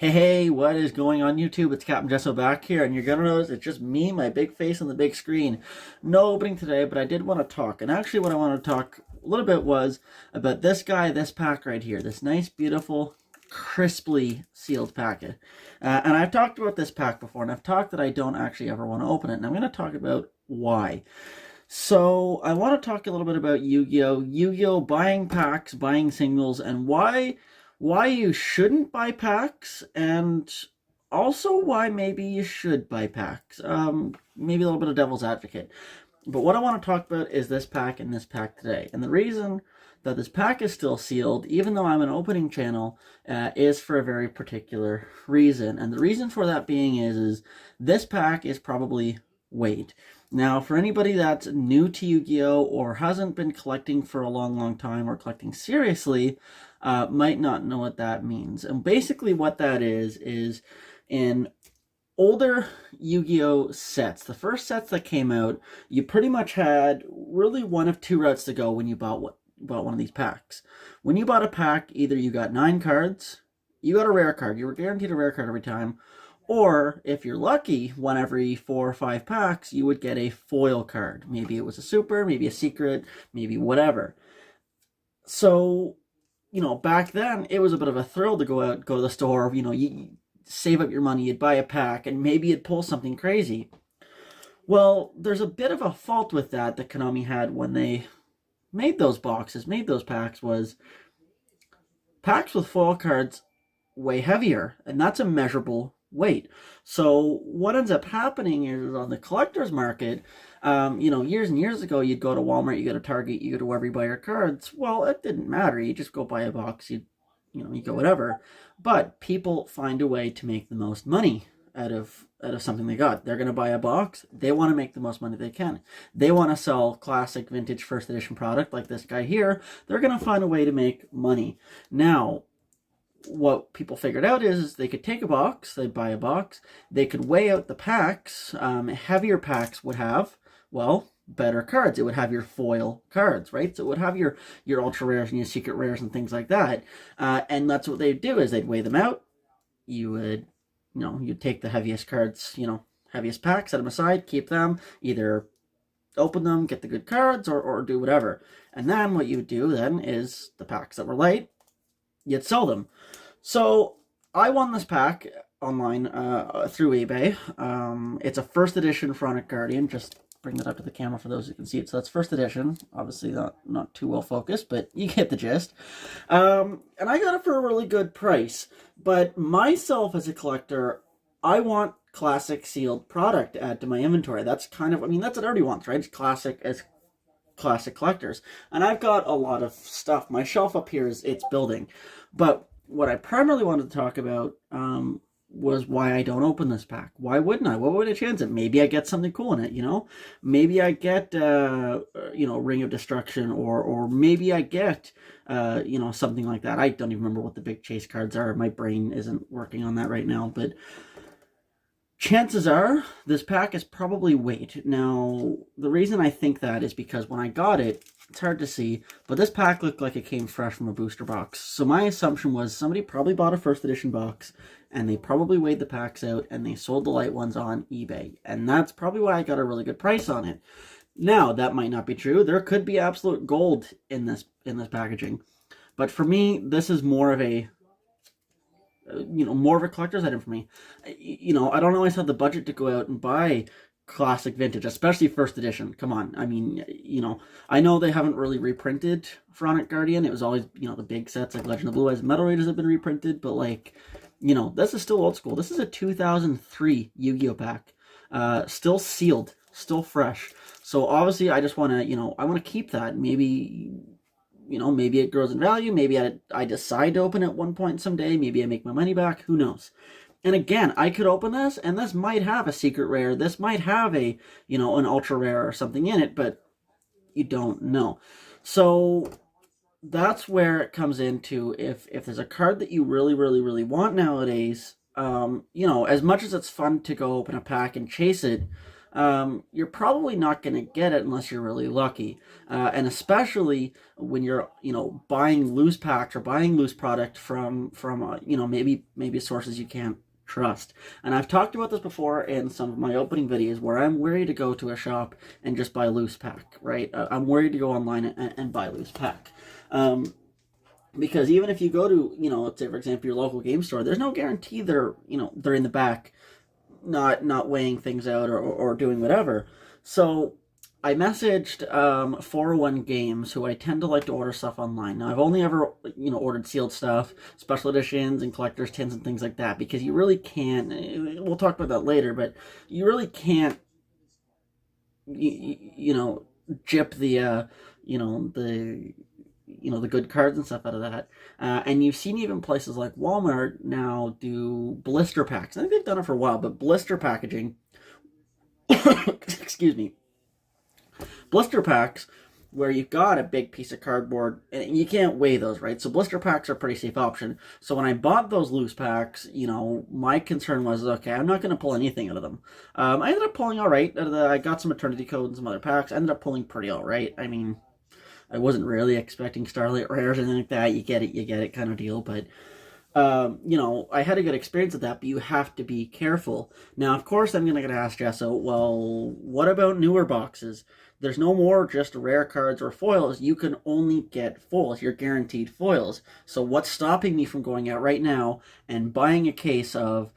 Hey, what is going on YouTube? It's Captain Jesso back here, and you're gonna notice it's just me, my big face on the big screen. No opening today, but I did want to talk. And actually what I want to talk a little bit was about this guy, this pack right here. This nice, beautiful, crisply sealed packet. And I've talked about this pack before, and I've talked that I don't actually ever want to open it. And I'm going to talk about why. So I want to talk a little bit about Yu-Gi-Oh! Yu-Gi-Oh! Buying packs, buying singles, and why you shouldn't buy packs, and also why maybe you should buy packs. Maybe a little bit of devil's advocate. But what I want to talk about is this pack and this pack today. And the reason that this pack is still sealed, even though I'm an opening channel, is for a very particular reason. And the reason for that being is this pack is probably weight. Now, for anybody that's new to Yu-Gi-Oh! Or hasn't been collecting for a long time or collecting seriously, might not know what that means. And basically what that is in older Yu-Gi-Oh! Sets, the first sets that came out, you pretty much had really one of two routes to go when you bought one of these packs. When you bought a pack, either you got 9 cards, you got a rare card, you were guaranteed a rare card every time, or, if you're lucky, one every 4 or 5 packs, you would get a foil card. Maybe it was a super, maybe a secret, maybe whatever. So, back then, it was a bit of a thrill to go to the store, you save up your money, you'd buy a pack, and maybe you'd pull something crazy. Well, there's a bit of a fault with that Konami had when they made those boxes, made those packs, was packs with foil cards way heavier, and that's a measurable weight. So what ends up happening is on the collector's market, years and years ago, you'd go to Walmart, you go to Target, you go to wherever you buy your cards. Well, it didn't matter. You just go buy a box, you go whatever. But people find a way to make the most money out of something they got. They're going to buy a box. They want to make the most money they can. They want to sell classic vintage first edition product like this guy here. They're going to find a way to make money. Now, what people figured out is they could take a box, they'd buy a box, they could weigh out the packs. Heavier packs would have, well, better cards. It would have your foil cards, right? So it would have your ultra rares and your secret rares and things like that. And that's what they'd do, is they'd weigh them out. You would, you'd take the heaviest cards, heaviest packs, set them aside, keep them, either open them, get the good cards, or do whatever. And then what you would do then is the packs that were light, you'd sell them. So I won this pack online through eBay. It's a first edition Pharaonic Guardian. Just bring that up to the camera for those who can see it. So that's first edition. Obviously not too well focused, but you get the gist. And I got it for a really good price. But myself as a collector, I want classic sealed product to add to my inventory. That's kind of, that's what everybody wants, right? It's classic as classic collectors. And I've got a lot of stuff. My shelf up here it's building. But what I primarily wanted to talk about was why I don't open this pack. Why wouldn't I? What would I chance it? Maybe I get something cool in it, Maybe I get, Ring of Destruction, or maybe I get, something like that. I don't even remember what the big chase cards are. My brain isn't working on that right now, but chances are this pack is probably weight. Now, the reason I think that is because when I got it, it's hard to see, but this pack looked like it came fresh from a booster box. So my assumption was somebody probably bought a first edition box, and they probably weighed the packs out, and they sold the light ones on eBay. And that's probably why I got a really good price on it. Now, that might not be true. There could be absolute gold in this packaging. But for me, this is more of a more of a collector's item for me. I don't always have the budget to go out and buy classic vintage, especially first edition. Come on. I know they haven't really reprinted Pharaonic Guardian. It was always, the big sets like Legend of Blue Eyes and Metal Raiders have been reprinted, but this is still old school. This is a 2003 Yu-Gi-Oh! Pack. Still sealed, still fresh. So obviously I just want to, I want to keep that. Maybe it grows in value. Maybe I decide to open it at one point someday. Maybe I make my money back. Who knows? And again, I could open this, and this might have a secret rare. This might have a, an ultra rare or something in it, but you don't know. So that's where it comes into, if there's a card that you really, really, really want nowadays, as much as it's fun to go open a pack and chase it, you're probably not going to get it unless you're really lucky. And especially when you're, buying loose packs or buying loose product from maybe sources you can't trust. And I've talked about this before in some of my opening videos where I'm worried to go to a shop and just buy loose pack, right? I'm worried to go online and buy loose pack. Because even if you go to, let's say for example your local game store, there's no guarantee they're in the back not weighing things out or doing whatever. So I messaged 401 Games, who I tend to like to order stuff online. Now, I've only ever, ordered sealed stuff, special editions and collector's tins and things like that, because you really can't, we'll talk about that later, but you really can't, jip the good cards and stuff out of that. And you've seen even places like Walmart now do blister packs. I think they've done it for a while, but blister packaging, excuse me, blister packs where you've got a big piece of cardboard and you can't weigh those, right? So blister packs are a pretty safe option. So when I bought those loose packs, my concern was, okay, I'm not going to pull anything out of them. I ended up pulling all right. I got some Eternity Code and some other packs. I ended up pulling pretty all right. I mean, I wasn't really expecting Starlight Rares or anything like that. You get it kind of deal. But, I had a good experience with that, but you have to be careful. Now, of course, I'm going to get asked, Jesso, well, what about newer boxes? There's no more just rare cards or foils. You can only get foils. You're guaranteed foils. So what's stopping me from going out right now and buying a case of,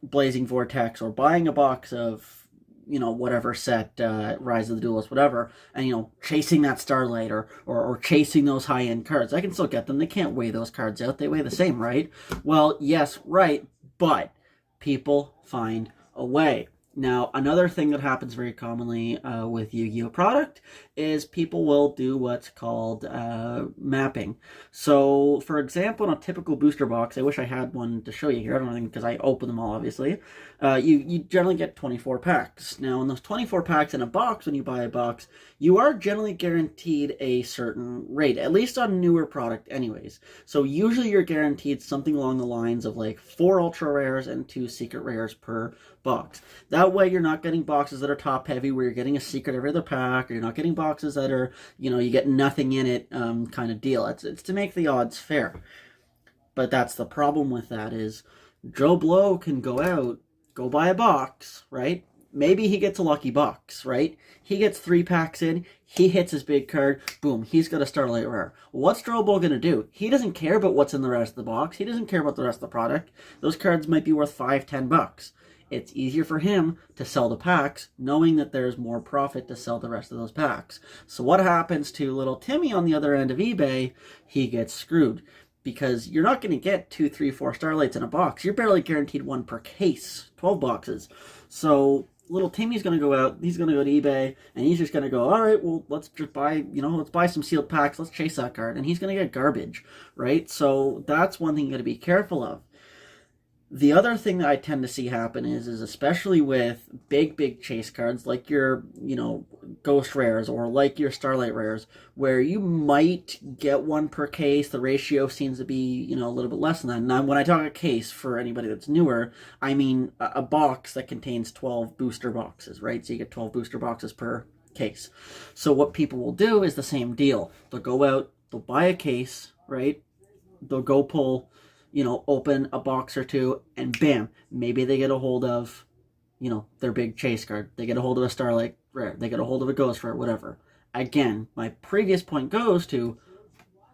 Blazing Vortex, or buying a box of, whatever set, Rise of the Duelist, whatever, and, chasing that Starlight or chasing those high-end cards? I can still get them. They can't weigh those cards out. They weigh the same, right? Well, yes, right, but people find a way. Now, another thing that happens very commonly with Yu-Gi-Oh! Product is people will do what's called mapping. So, for example, in a typical booster box, I wish I had one to show you here. I don't think, because I open them all, obviously. You generally get 24 packs. Now, in those 24 packs in a box, when you buy a box, you are generally guaranteed a certain rate, at least on newer product anyways. So usually you're guaranteed something along the lines of like 4 ultra rares and 2 secret rares per box. That way you're not getting boxes that are top heavy where you're getting a secret every other pack, or you're not getting boxes that are, you get nothing in it kind of deal. It's to make the odds fair. But that's the problem with that is Joe Blow can go buy a box, right? Maybe he gets a lucky box, right? He gets 3 packs in, he hits his big card, boom, he's got a Starlight Rare. What's Drobo going to do? He doesn't care about what's in the rest of the box. He doesn't care about the rest of the product. Those cards might be worth $5, $10. It's easier for him to sell the packs, knowing that there's more profit to sell the rest of those packs. So what happens to little Timmy on the other end of eBay? He gets screwed. Because you're not going to get 2, 3, 4 Starlights in a box. You're barely guaranteed 1 per case, 12 boxes. So little Timmy's going to go out, he's going to go to eBay, and he's just going to go, all right, well, let's just buy, let's buy some sealed packs, let's chase that card. And he's going to get garbage, right? So that's one thing you got to be careful of. The other thing that I tend to see happen is especially with big chase cards like your, Ghost Rares or like your Starlight Rares, where you might get 1 per case. The ratio seems to be, a little bit less than that. Now, when I talk a case, for anybody that's newer, I mean a box that contains 12 booster boxes, right? So you get 12 booster boxes per case. So what people will do is the same deal. They'll go out, they'll buy a case, right? They'll go pull, open a box or 2, and bam, maybe they get a hold of, their big chase card. They get a hold of a Starlight Rare. They get a hold of a Ghost Rare, whatever. Again, my previous point goes to,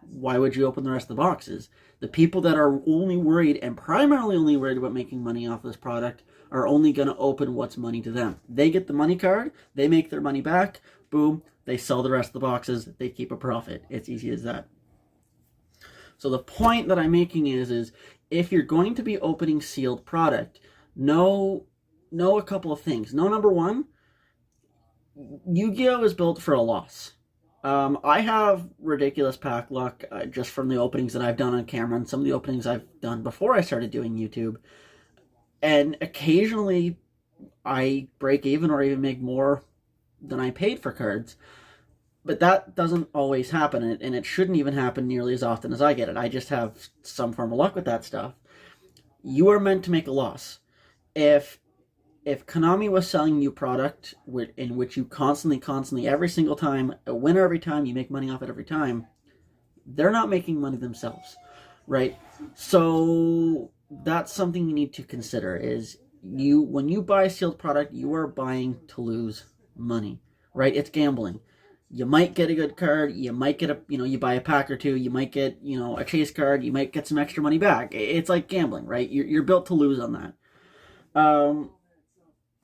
why would you open the rest of the boxes? The people that are only worried, and primarily only worried about making money off this product, are only going to open what's money to them. They get the money card, they make their money back, boom, they sell the rest of the boxes, they keep a profit. It's easy as that. So the point that I'm making is if you're going to be opening sealed product, know a couple of things. Know, number one, Yu-Gi-Oh! Is built for a loss. I have ridiculous pack luck just from the openings that I've done on camera and some of the openings I've done before I started doing YouTube. And occasionally I break even or even make more than I paid for cards. But that doesn't always happen, and it shouldn't even happen nearly as often as I get it. I just have some form of luck with that stuff. You are meant to make a loss. If if Konami was selling you product in which you constantly, every single time, a winner every time, you make money off it every time, they're not making money themselves, right? So that's something you need to consider is when you buy a sealed product, you are buying to lose money, right? It's gambling. You might get a good card, you might get you buy a pack or two, you might get, a chase card, you might get some extra money back. It's like gambling, right? You're built to lose on that.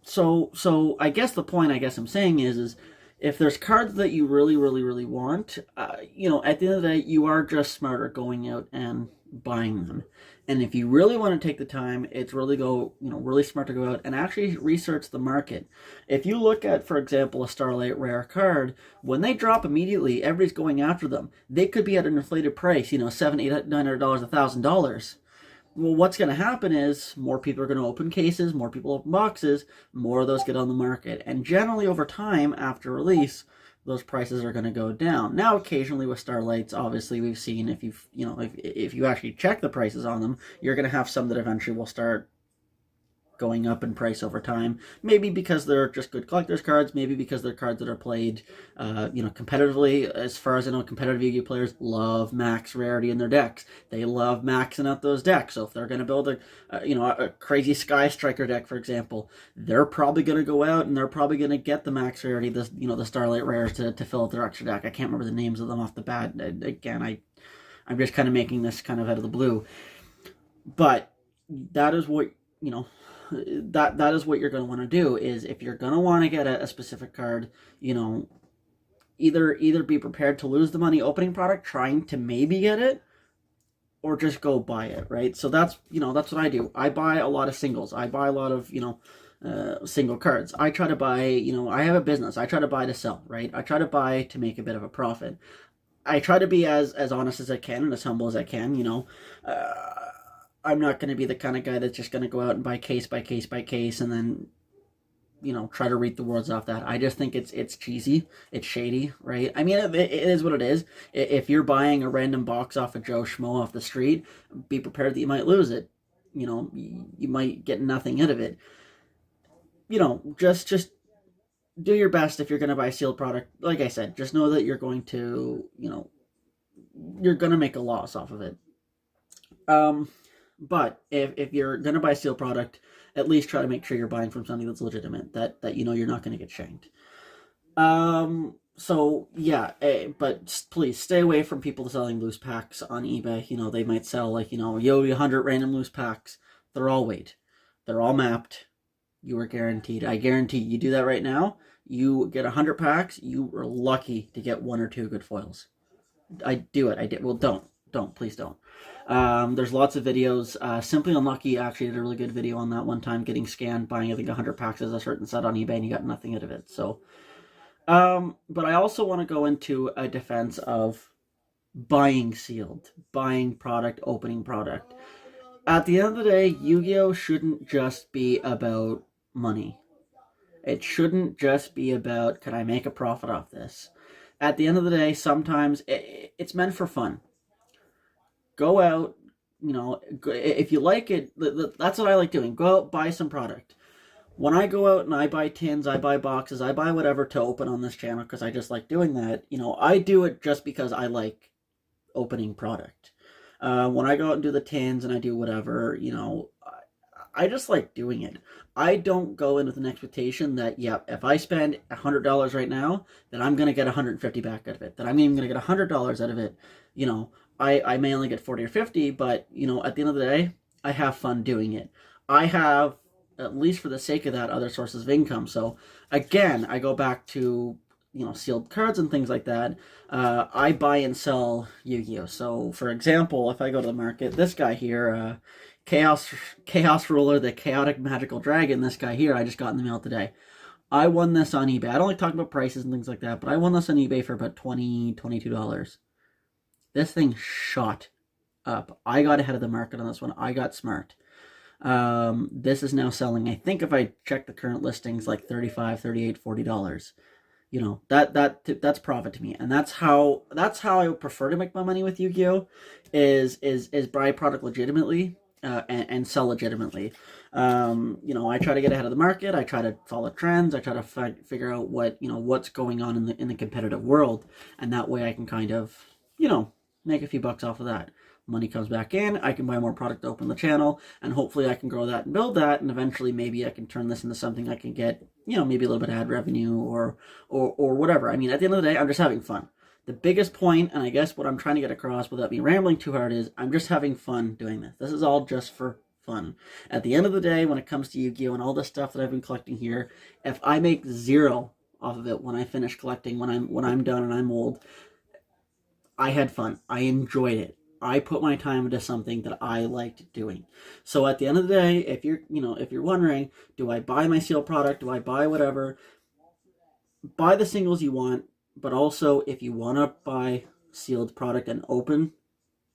So I guess the point I'm saying is if there's cards that you really want, at the end of the day, you are just smarter going out and buying them. And if you really want to take the time, it's really smart to go out and actually research the market. If you look at, for example, a Starlight Rare card, when they drop immediately, everybody's going after them. They could be at an inflated price, $700, $800, $900, $1,000. Well, what's going to happen is more people are going to open cases, more people open boxes, more of those get on the market. And generally over time, after release, those prices are going to go down. Now, occasionally with Starlights, obviously we've seen if you actually check the prices on them, you're going to have some that eventually will start going up in price over time. Maybe because they're just good collector's cards, maybe because they're cards that are played, competitively. As far as I know, competitive Yu-Gi-Oh players love max rarity in their decks. They love maxing out those decks. So if they're going to build a crazy Sky Striker deck, for example, they're probably going to go out and they're probably going to get the max rarity, the Starlight Rares to fill out their extra deck. I can't remember the names of them off the bat. Again, I'm just kind of making this kind of out of the blue. But that is what, that is what you're going to want to do is if you're going to want to get a specific card, either be prepared to lose the money opening product trying to maybe get it, or just go buy it, right? So that's what I do. I buy a lot of singles. I buy a lot of single cards. I try to buy, I have a business. I try to buy to sell, right? I try to buy to make a bit of a profit. I try to be as honest as I can and as humble as I can. I'm not going to be the kind of guy that's just going to go out and buy case by case by case and then, try to read the words off that. I just think it's cheesy. It's shady, right? I mean, it is what it is. If you're buying a random box off of Joe Schmo off the street, be prepared that you might lose it. You might get nothing out of it. Just do your best if you're going to buy a sealed product. Like I said, just know that you're going to, you're going to make a loss off of it. But if you're going to buy a sealed product, at least try to make sure you're buying from something that's legitimate, that you're not going to get shanked. So, yeah, but please stay away from people selling loose packs on eBay. They might sell, YuGiOh 100 random loose packs. They're all weight. They're all mapped. You are guaranteed. I guarantee you do that right now, you get 100 packs, you are lucky to get 1 or 2 good foils. I do it. I did. Well, don't. Please don't. There's lots of videos. Simply Unlucky actually did a really good video on that one time, getting scanned, buying I think 100 packs as a certain set on eBay, and you got nothing out of it. So, but I also want to go into a defense of buying sealed, buying product, opening product. At the end of the day, Yu-Gi-Oh shouldn't just be about money. It shouldn't just be about, can I make a profit off this? At the end of the day, sometimes it's meant for fun. Go out, if you like it, that's what I like doing. Go out, buy some product. When I go out and I buy tins, I buy boxes, I buy whatever to open on this channel because I just like doing that, I do it just because I like opening product. When I go out and do the tins and I do whatever, I just like doing it. I don't go in with an expectation that, if I spend $100 right now, then I'm going to get $150 back out of it. That I'm even going to get $100 out of it. I may only get 40 or 50, but, at the end of the day, I have fun doing it. I have, at least for the sake of that, other sources of income. So, again, I go back to, sealed cards and things like that. I buy and sell Yu-Gi-Oh! So, for example, if I go to the market, this guy here, Chaos Ruler, the Chaotic Magical Dragon, this guy here, I just got in the mail today. I won this on eBay. I don't like talking about prices and things like that, but I won this on eBay for about $20, $22. This thing shot up. I got ahead of the market on this one. I got smart. This is now selling, I think if I check the current listings, like $35, $38, $40. That's profit to me, and that's how I would prefer to make my money with Yu-Gi-Oh! is buy product legitimately, and sell legitimately. You know, I try to get ahead of the market. I try to follow trends. I try to figure out what, you know, what's going on in the competitive world, and that way I can kind of, you know, make a few bucks off of that. Money comes back in, I can buy more product to open the channel, and hopefully I can grow that and build that, and eventually maybe I can turn this into something I can get, you know, maybe a little bit of ad revenue or whatever. I mean, at the end of the day, I'm just having fun. The biggest point, and I guess what I'm trying to get across without me rambling too hard, is I'm just having fun doing this. This is all just for fun. At the end of the day, when it comes to Yu-Gi-Oh! And all this stuff that I've been collecting here, if I make zero off of it when I finish collecting, when I'm done and I'm old, I had fun. I enjoyed it. I put my time into something that I liked doing. So at the end of the day, if you're, you know, if you're wondering, do I buy my sealed product? Do I buy whatever? Buy the singles you want, but also if you want to buy sealed product and open,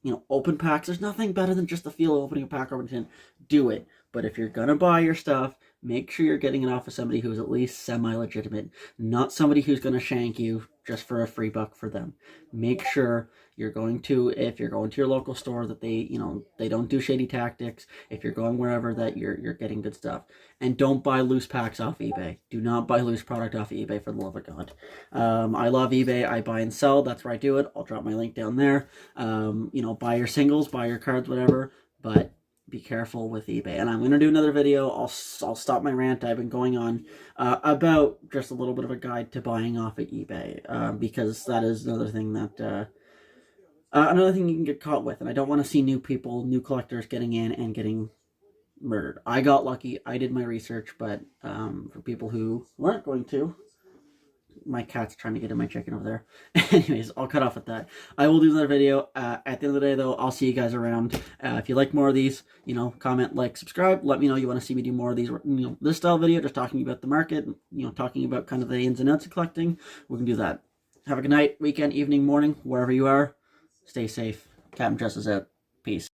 you know, open packs, there's nothing better than just the feel of opening a pack over tin. Do it. But if you're going to buy your stuff, make sure you're getting it off of somebody who's at least semi-legitimate, not somebody who's going to shank you just for a free buck for them. Make sure you're going to, if you're going to your local store, that they, you know, they don't do shady tactics. If you're going wherever, that you're getting good stuff. And don't buy loose packs off eBay. Do not buy loose product off eBay, for the love of God. I love eBay. I buy and sell. That's where I do it. I'll drop my link down there. You know, buy your singles, buy your cards, whatever. But be careful with eBay. And I'm going to do another video. I'll stop my rant I've been going on about just a little bit of a guide to buying off of eBay, because that is another thing that another thing you can get caught with. And I don't want to see new people, new collectors getting in and getting murdered. I got lucky. I did my research, but for people who weren't going to, my cat's trying to get in my chicken over there. Anyways, I'll cut off at that. I will do another video. At the end of the day, though, I'll see you guys around. If you like more of these, you know, comment, like, subscribe. Let me know you want to see me do more of these, you know, this style video, just talking about the market, you know, talking about kind of the ins and outs of collecting. We can do that. Have a good night, weekend, evening, morning, wherever you are. Stay safe. Captain Jess is out. Peace.